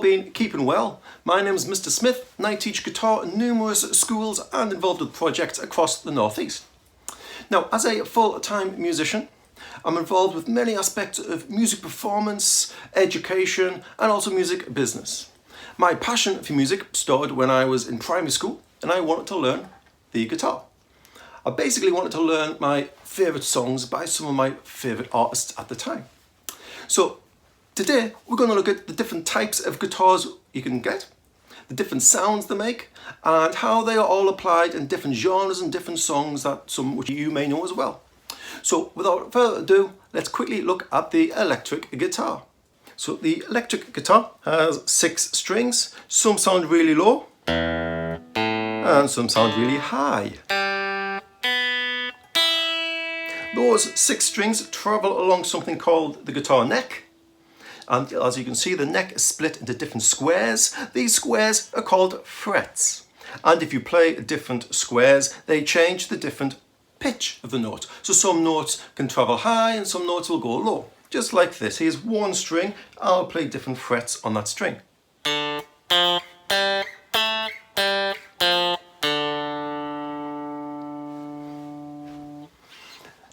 been keeping well? My name is Mr. Smith and I teach guitar in numerous schools and involved with projects across the Northeast. Now, as a full-time musician, I'm involved with many aspects of music performance, education and also music business. My passion for music started when I was in primary school and I wanted to learn the guitar. I basically wanted to learn my favourite songs by some of my favourite artists at the time. So today we're going to look at the different types of guitars you can get, the different sounds they make, and how they are all applied in different genres and different songs that some which you may know as well. So without further ado, let's quickly look at the electric guitar. So the electric guitar has 6 strings. Some sound really low and some sound really high. Those 6 strings travel along something called the guitar neck. And as you can see, the neck is split into different squares. These squares are called frets. And if you play different squares, they change the different pitch of the note. So some notes can travel high and some notes will go low. Just like this. Here's one string. I'll play different frets on that string.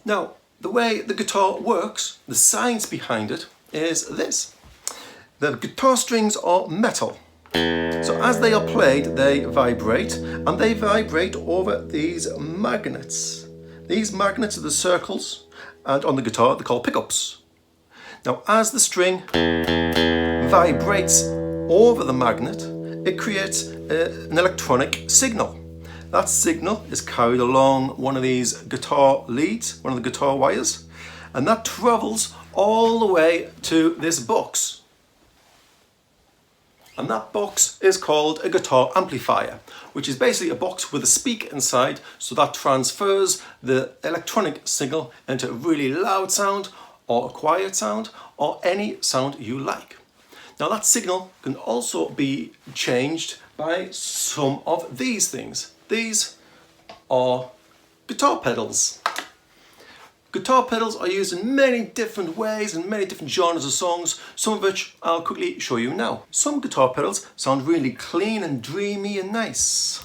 Now, the way the guitar works, the science behind it, is this. The guitar strings are metal. So as they are played, they vibrate, and they vibrate over these magnets. These magnets are the circles, and on the guitar they're called pickups. Now as the string vibrates over the magnet, it creates an electronic signal. That signal is carried along one of these guitar leads, one of the guitar wires, and that travels all the way to this box. And that box is called a guitar amplifier, which is basically a box with a speaker inside, so that transfers the electronic signal into a really loud sound or a quiet sound or any sound you like. Now that signal can also be changed by some of these things. These are guitar pedals. Guitar pedals are used in many different ways and many different genres of songs, some of which I'll quickly show you now. Some guitar pedals sound really clean and dreamy and nice.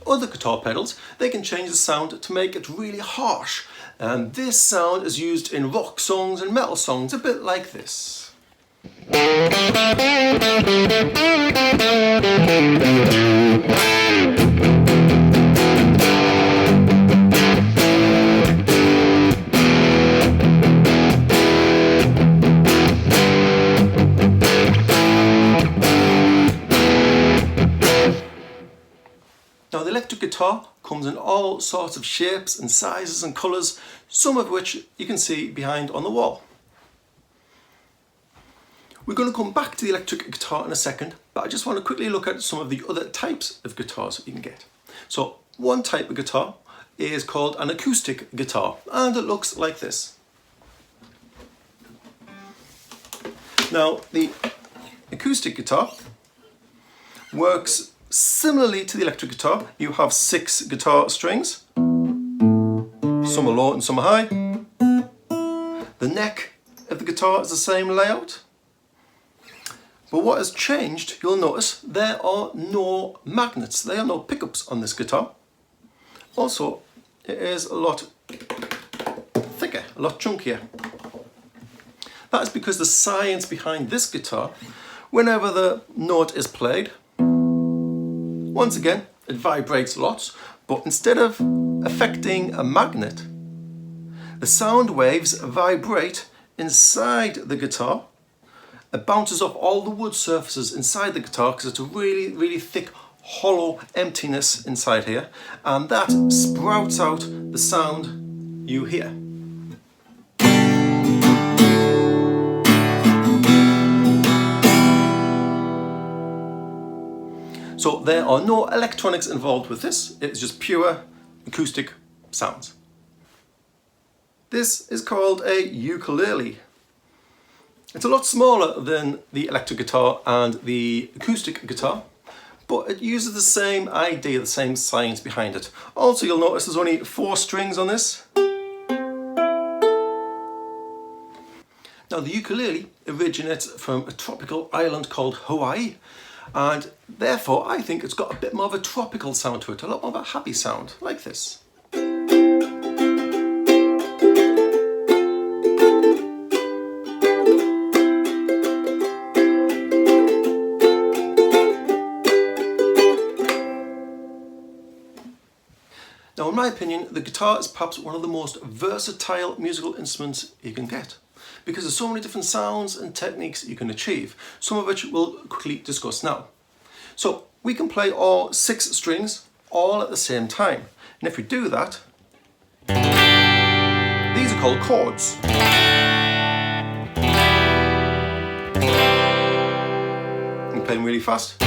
Other guitar pedals, they can change the sound to make it really harsh, and this sound is used in rock songs and metal songs, a bit like this. Now the electric guitar comes in all sorts of shapes and sizes and colours, some of which you can see behind on the wall. We're going to come back to the electric guitar in a second, but I just want to quickly look at some of the other types of guitars that you can get. So one type of guitar is called an acoustic guitar, and it looks like this. Now the acoustic guitar works similarly to the electric guitar. You have 6 guitar strings. Some are low and some are high. The neck of the guitar is the same layout. But what has changed, you'll notice, there are no magnets. There are no pickups on this guitar. Also, it is a lot thicker, a lot chunkier. That is because the science behind this guitar, whenever the note is played, once again, it vibrates lots, but instead of affecting a magnet, the sound waves vibrate inside the guitar. It bounces off all the wood surfaces inside the guitar because it's a really, really thick, hollow emptiness inside here, and that sprouts out the sound you hear. So there are no electronics involved with this, it's just pure acoustic sounds. This is called a ukulele. It's a lot smaller than the electric guitar and the acoustic guitar, but it uses the same idea, the same science behind it. Also, you'll notice there's only 4 strings on this. Now, the ukulele originates from a tropical island called Hawaii, and therefore I think it's got a bit more of a tropical sound to it, a lot more of a happy sound, like this. Now, in my opinion, the guitar is perhaps one of the most versatile musical instruments you can get, because there's so many different sounds and techniques you can achieve, some of which we'll quickly discuss now. So we can play all 6 strings all at the same time, and if we do that, these are called chords. You can play them really fast.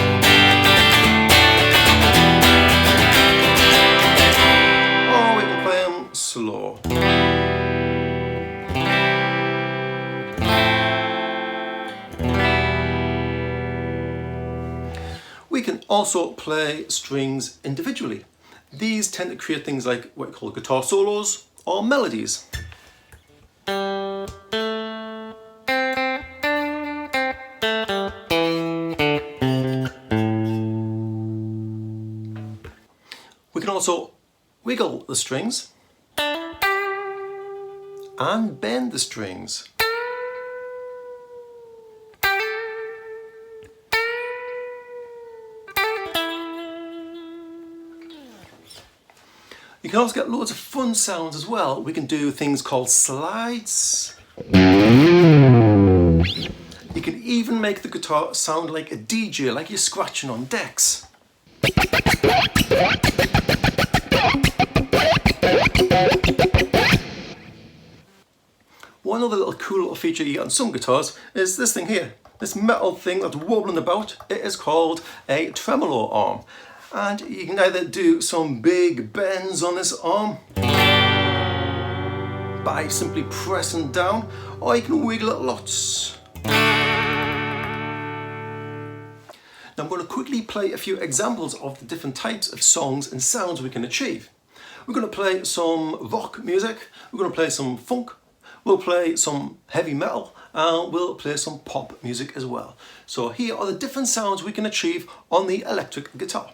Slow. We can also play strings individually. These tend to create things like what we call guitar solos or melodies. We can also wiggle the strings and bend the strings. You can also get loads of fun sounds as well. We can do things called slides. You can even make the guitar sound like a DJ, like you're scratching on decks. One other little cool little feature you get on some guitars is this thing here. This metal thing that's wobbling about. It is called a tremolo arm. And you can either do some big bends on this arm by simply pressing down, or you can wiggle it lots. Now I'm going to quickly play a few examples of the different types of songs and sounds we can achieve. We're going to play some rock music, we're going to play some funk, we'll play some heavy metal, and we'll play some pop music as well. So here are the different sounds we can achieve on the electric guitar.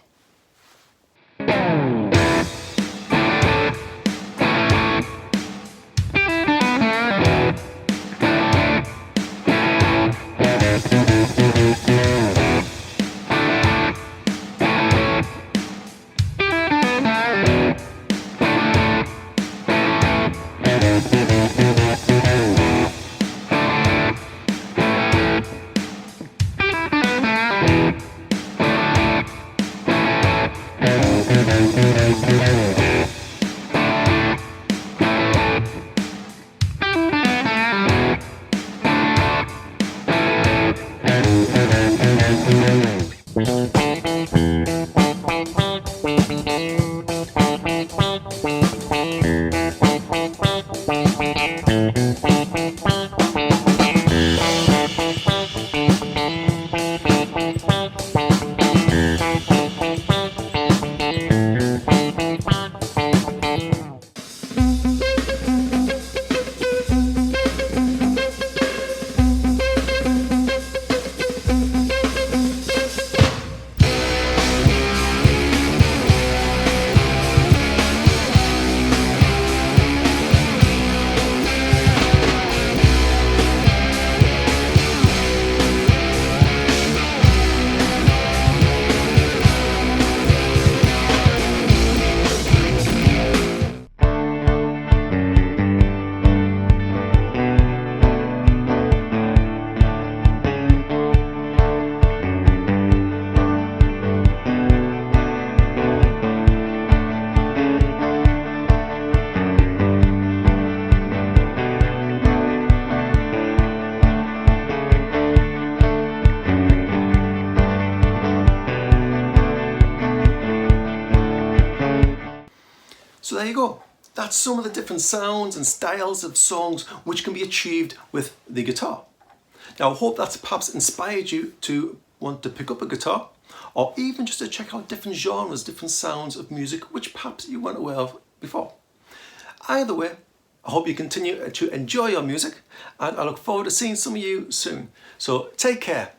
So there you go. That's some of the different sounds and styles of songs which can be achieved with the guitar. Now I hope that's perhaps inspired you to want to pick up a guitar, or even just to check out different genres, different sounds of music which perhaps you weren't aware of before. Either way, I hope you continue to enjoy your music, and I look forward to seeing some of you soon. So take care.